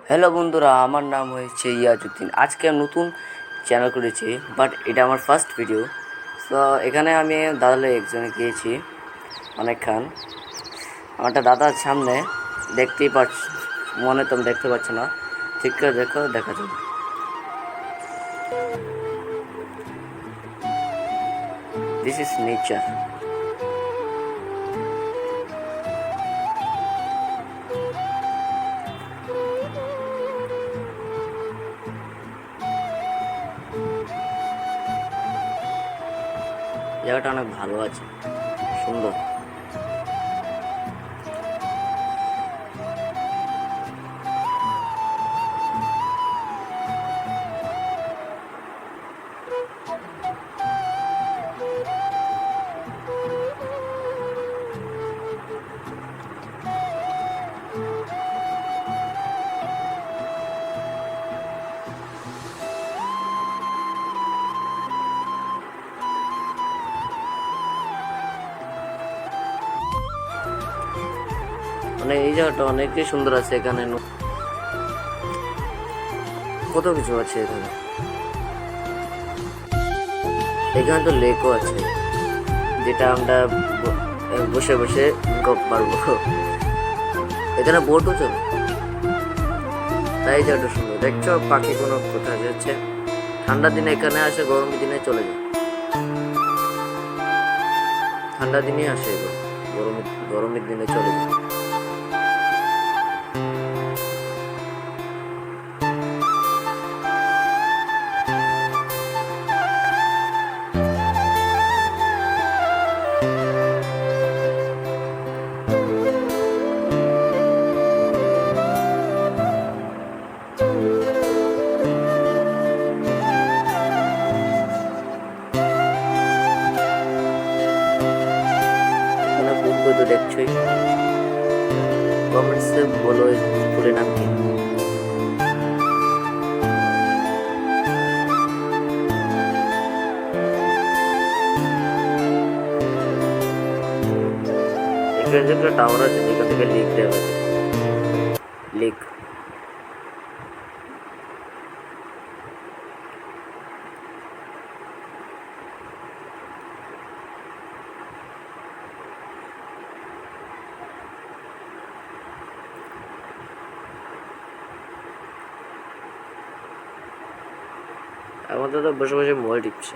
Hello বন্ধুরা, আমার নাম হয়েছে ইয়াজউদ্দিন। আজকে আমি নতুন চ্যানেল করেছি, বাট এটা আমার ফার্স্ট ভিডিও। তো এখানে আমি দাদালে একজনে গিয়েছি অনেকক্ষণ। আমারটা দাদার সামনে দেখতেই পাচ্ছ, মনে তুমি দেখতে পাচ্ছ না, ঠিক করে দেখো, দেখা যাবে। This is nature. জায়গাটা অনেক ভালো আছে, সুন্দর। মানে এই জায়গাটা অনেকই সুন্দর আছে। এখানে কত কিছু আছে এখানে। এখানে তো লেকও আছে, যেটা আমরা বসে বসে গপ মারবো। এখানে বোটও চলে, তাই জায়গাটা সুন্দর। দেখছো পাখি কোনো কোথায় যাচ্ছে। ঠান্ডার দিনে এখানে আসে, গরমের দিনে চলে যায়। ঠান্ডা দিনে আসে এগুলো, গরমের দিনে চলে যায়। এখানে ফুল তো দেখছোই। কমেন্টসে বলো এই ফুলের নাম কি। এখানে যে একটা টাওয়ার আছে, যেখান থেকে লিক দেওয়া আছে, লিক। আমাদের তো বসে বসে মোবাইল টিপছে।